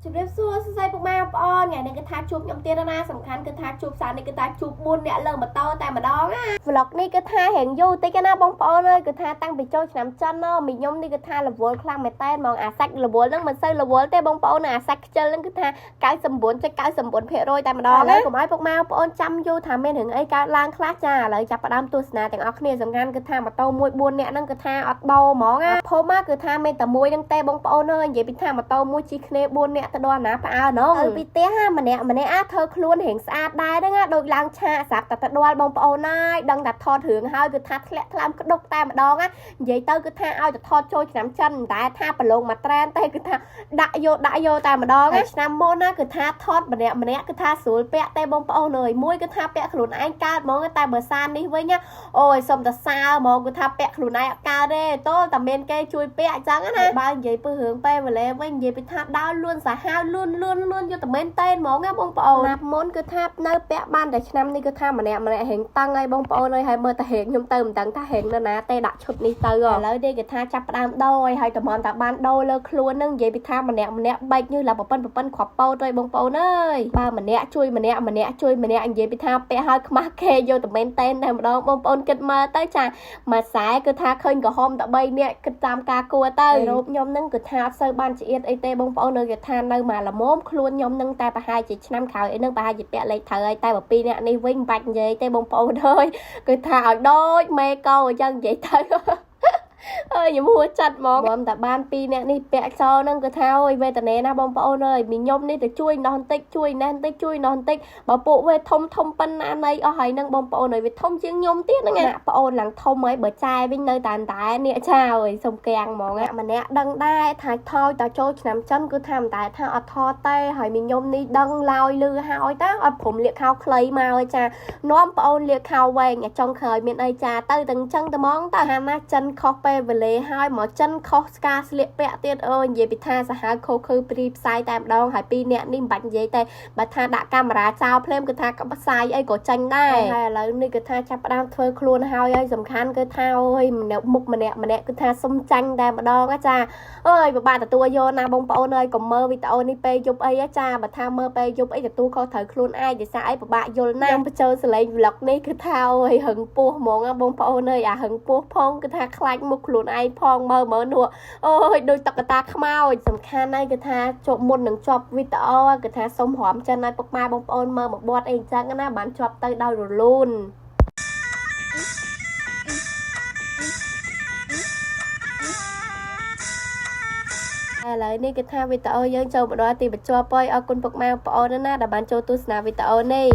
ជម្រាបសួរសរសៃពុកម៉ែបងប្អូនថ្ងៃនេះគឺថាជួបខ្ញុំទៀតណាសំខាន់គឺថាជួបសារនេះគឺថាជួប4អ្នកលើម៉ូតូតែម្ដងណា vlog នេះគឺថារៀងយូរតិចណាបងប្អូនអើយគឺថាតាំងពីចូលឆ្នាំចិនមីខ្ញុំនេះគឺថារវល់ខ្លាំងមែនតើហ្មងអាសាច់រវល់ហ្នឹងមិនសូវរវល់ទេបងប្អូនអាសាច់ខ្ជិលហ្នឹងគឺថា99.99% តែម្ដងណាកុំឲ្យពុកម៉ែបងប្អូនចាំយូរថាមានរឿងអីកើតឡើងខ្លះចាឥឡូវចាប់ផ្ដើមទស្សនាទាំងអស់គ្នាសំខាន់គឺថាម៉ូតូមួយ4អ្នកហ្នឹងគឺថាអត់បោហ្មងណាភូមិគឺថាមានតែមួយហ្នឹងទេបងប្អូនអើយនិយាយពីថាម៉ូតូមួយជិះគ្នា4អ្នកទៅដល់ណាផ្អើណងទៅពីផ្ទះម្នាក់ធ្វើខ្លួនរៀងស្អាតដែរហ្នឹងដូចឡើងឆាស្រាប់តែទៅដល់បងប្អូនហើយដឹងតែថតរឿងហើយគឺថាធ្លាក់ថ្លើមក្តុកតែម្ដងណានិយាយទៅគឺថាឲ្យទៅថតចូលឆ្នាំចិនតែថាប្រឡងមកត្រែនទេគឺថាដាក់យកតែម្ដងឆ្នាំមុនណាគឺថាថតម្នាក់គឺថាស្រួលពាក់តែបងប្អូនអើយមួយគឺថាពាក់ខ្លួនឯងកើតហ្មងតែបើសាននេះវិញអូយសុំតសើហ្មងគឺថាពាក់ខ្លួនឯងអត់កើតទេតោះតែមានគេជួយពាក់អញ្ចឹងណាបើនិយាយពីរឿងពេលវេលាវិញនិយាយពីថាដើរលួនសាហាវលួនយកតែមែនតែនហ្មងណាបងប្អូនណាមុនគឺថានៅពាក់បានតែឆ្នាំនេះគឺថាម្នាក់ហេងតឹងហើយបងប្អូនអើយហើយមើលតែហេងខ្ញុំទៅមិនដឹងថាហេងនៅណាទេដាក់ឈុតនេះទៅឥឡូវនេះគឺថាចាប់ផ្ដើមដោហើយតែមិនតែបានដោលើខ្លួននឹងនិយាយពីថាម្នាក់បែកញើសឡើងប៉ិនគ្រាប់ពោតទៅបងប្អូនអើយបើម្នាក់ជួយម្នាក់និយាយពីថាពាក់ហើយខ្មាស់គេយកតែមែនតែនតែម្ដងបងប្អូនគិតមើលទៅចាមួយខ្សែគឺថាឃើញក្រហមតែ3នាក់គិតតាមការគួរទៅរូបខ្ញុំនឹងគឺថាអត់សូវបានឆ្អៀតអីទេបងប្អូននៅគេថានៅមកល្មមខ្លួនខ្ញុំនឹងតែប្រហែលជាឆ្នាំក្រោយអីនឹងប្រហែលជាពាក់លេខត្រូវហើយតែពី2នាក់នេះវិញមិនបាច់និយាយទេបងប្អូនអើយគឺថាឲ្យដូចមេកោអញ្ចឹងនិយាយទៅអើយខ្ញុំហួចចិត្តហ្មងខ្ញុំតែបាន2នាក់នេះពាក់ខ្សោហ្នឹងគឺថាអើយវេទនាណាបងប្អូនអើយមីខ្ញុំនេះទៅជួយនោះបន្តិចជួយណែបន្តិចជួយនោះបន្តិចបើពួកវេធំប៉ុណ្ណាណីអស់ហើយហ្នឹងបងប្អូនអើយវាធំជាងខ្ញុំទៀតហ្នឹងណាប្អូនឡើងធំហើយបើចាយវិញនៅតែនេះចាអើយសុំកាំងហ្មងម្នាក់ដឹងដែរថាថយតចូលឆ្នាំចិនគឺថាមិនតែថាអត់ថតទេហើយមីខ្ញុំនេះដឹងឡើយលឺហើយតើអត់ព្រមលាកខោខ្លីមកហើយចានាំប្អូនលាកខោវែងចុងក្រោយមានអីចាទៅទាំងចឹងតែហ្មងតើហាណាចិនខុសពេលវេលាហើយមកចិនខុសស្ការស្លៀកពាក់ទៀតអើយនិយាយពីថាសាហាវខូខឺព្រីផ្សាយតែម្ដងហើយ2នាក់នេះមិនបាច់និយាយទេបើថាដាក់កាមេរ៉ាចោលភ្លាមគឺថាក៏ផ្សាយអីក៏ចាញ់ដែរហើយឥឡូវនេះគឺថាចាប់ផ្ដើមធ្វើខ្លួនហើយសំខាន់គឺថាអើយមុខម្នាក់គឺថាសុំចាញ់តែម្ដងចាអើយពិបាកទទួលយកណាបងប្អូនអើយកុំមើលវីដេអូនេះពេលយប់អីចាបើថាមើលពេលយប់អីទទួលខុសត្រូវខ្លួនឯងដោយសារអីពិបាកយល់ណាខ្ញុំបញ្ចូលសលេង vlog នេះគឺថាអើយហឹងពោះហ្មងបងប្អូនអើយអាហឹងពោះផងគឺថាខ្លាចមុខខ្លួនឯងផងមើលនោះអូយដូចតុក្កតាខ្មោចសំខាន់ហើយគឺថាជប់មុននឹងជាប់វីដេអូគឺថាសុំរំចិនឲ្យពុកម៉ែបងប្អូនមើលមកបត់អីអញ្ចឹងណាបានជាប់ទៅដោយរលូនឥឡូវនេះគឺថាវីដេអូយើងចូលមកដល់ទីបញ្ចប់ហើយអរគុណពុកម៉ែបងប្អូនណាដែលបានចូលទស្សនាវីដេអូនេះ